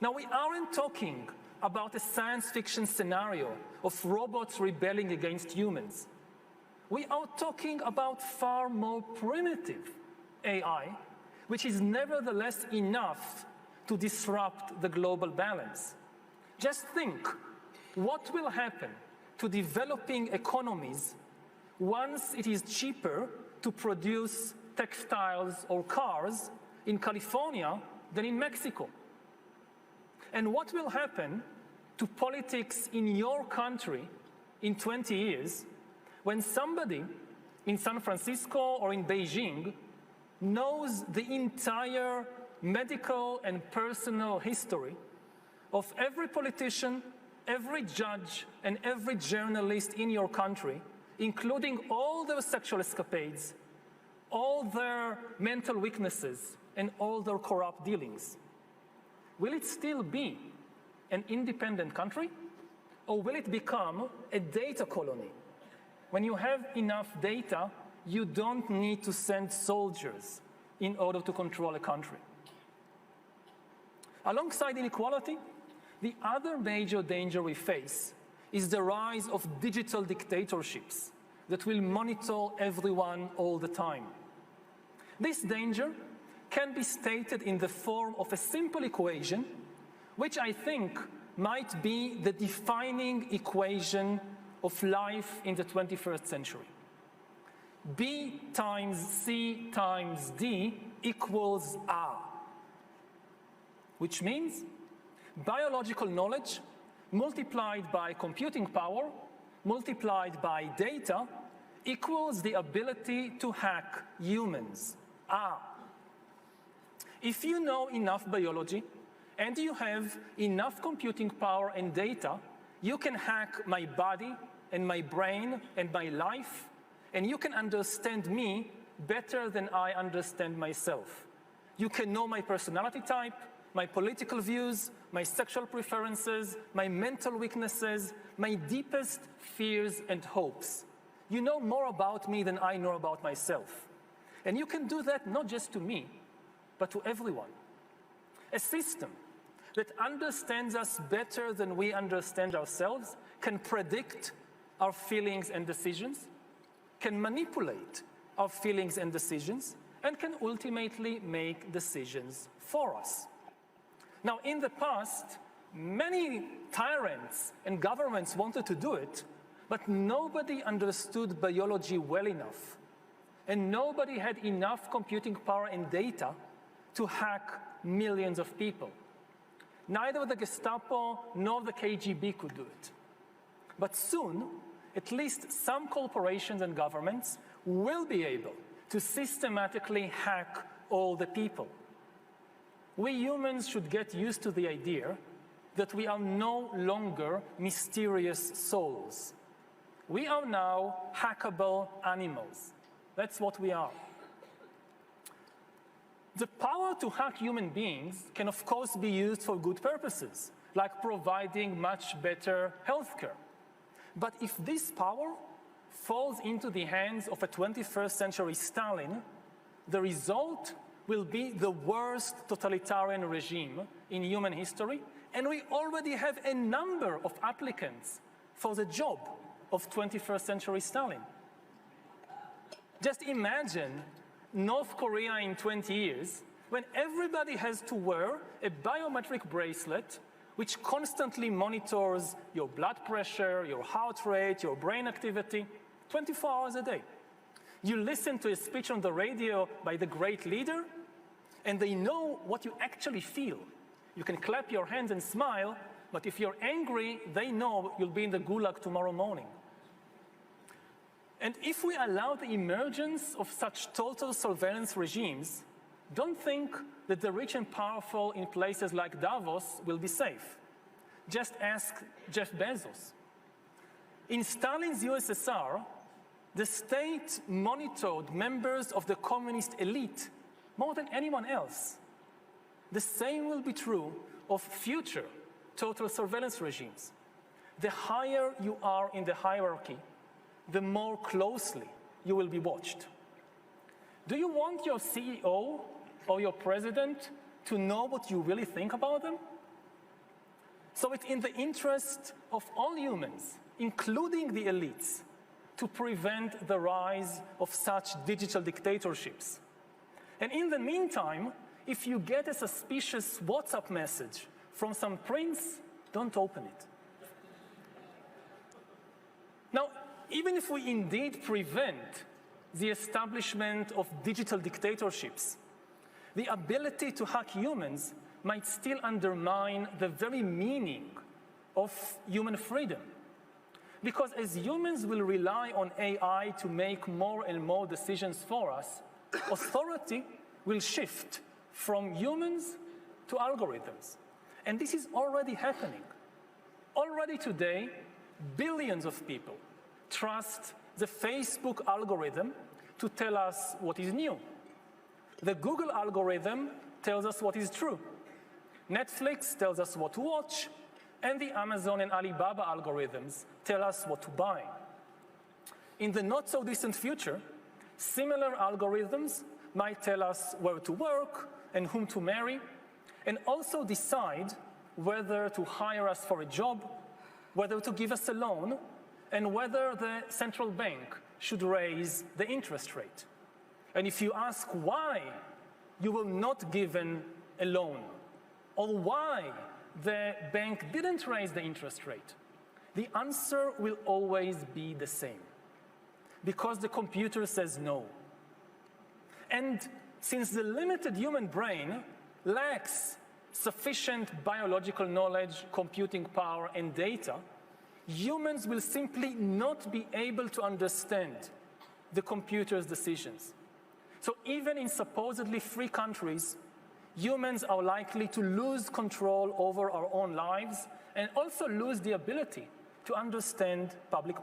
Now, we aren't talking about a science fiction scenario of robots rebelling against humans. We are talking about far more primitive AI, which is nevertheless enough to disrupt the global balance. Just think, what will happen to developing economies once it is cheaper to produce textiles or cars in California than in Mexico? And what will happen to politics in your country in 20 years when somebody in San Francisco or in Beijing knows the entire medical and personal history of every politician, every judge, and every journalist in your country, including all their sexual escapades, all their mental weaknesses, and all their corrupt dealings? Will it still be an independent country, or will it become a data colony? When you have enough data, you don't need to send soldiers in order to control a country. Alongside inequality, the other major danger we face is the rise of digital dictatorships that will monitor everyone all the time. This danger can be stated in the form of a simple equation, which I think might be the defining equation of life in the 21st century. B times C times D equals R, which means biological knowledge multiplied by computing power multiplied by data equals the ability to hack humans, R. If you know enough biology and you have enough computing power and data, you can hack my body and my brain and my life, and you can understand me better than I understand myself. You can know my personality type, my political views, my sexual preferences, my mental weaknesses, my deepest fears and hopes. You know more about me than I know about myself. And you can do that not just to me, but to everyone. A system that understands us better than we understand ourselves can predict our feelings and decisions, can manipulate our feelings and decisions, and can ultimately make decisions for us. Now, in the past, many tyrants and governments wanted to do it, but nobody understood biology well enough, and nobody had enough computing power and data to hack millions of people. Neither the Gestapo nor the KGB could do it. But soon, at least some corporations and governments will be able to systematically hack all the people. We humans should get used to the idea that we are no longer mysterious souls. We are now hackable animals. That's what we are. The power to hack human beings can, of course, be used for good purposes, like providing much better healthcare. But if this power falls into the hands of a 21st century Stalin, the result will be the worst totalitarian regime in human history, and we already have a number of applicants for the job of 21st century Stalin. Just imagine North Korea in 20 years, when everybody has to wear a biometric bracelet which constantly monitors your blood pressure, your heart rate, your brain activity, 24 hours a day. You listen to a speech on the radio by the great leader, and they know what you actually feel. You can clap your hands and smile, but if you're angry, they know you'll be in the gulag tomorrow morning. And if we allow the emergence of such total surveillance regimes, don't think that the rich and powerful in places like Davos will be safe. Just ask Jeff Bezos. In Stalin's USSR, the state monitored members of the communist elite more than anyone else. The same will be true of future total surveillance regimes. The higher you are in the hierarchy, the more closely you will be watched. Do you want your CEO or your president to know what you really think about them? So it's in the interest of all humans, including the elites, to prevent the rise of such digital dictatorships. And in the meantime, if you get a suspicious WhatsApp message from some prince, don't open it. Now, even if we indeed prevent the establishment of digital dictatorships, the ability to hack humans might still undermine the very meaning of human freedom. Because as humans will rely on AI to make more and more decisions for us, authority will shift from humans to algorithms. And this is already happening. Already today, billions of people trust the Facebook algorithm to tell us what is new. The Google algorithm tells us what is true. Netflix tells us what to watch, and the Amazon and Alibaba algorithms tell us what to buy. In the not-so-distant future, similar algorithms might tell us where to work and whom to marry, and also decide whether to hire us for a job, whether to give us a loan, and whether the central bank should raise the interest rate. And if you ask why you were not given a loan, or why the bank didn't raise the interest rate, the answer will always be the same. Because the computer says no. And since the limited human brain lacks sufficient biological knowledge, computing power, and data, humans will simply not be able to understand the computer's decisions. So even in supposedly free countries, humans are likely to lose control over our own lives and also lose the ability to understand public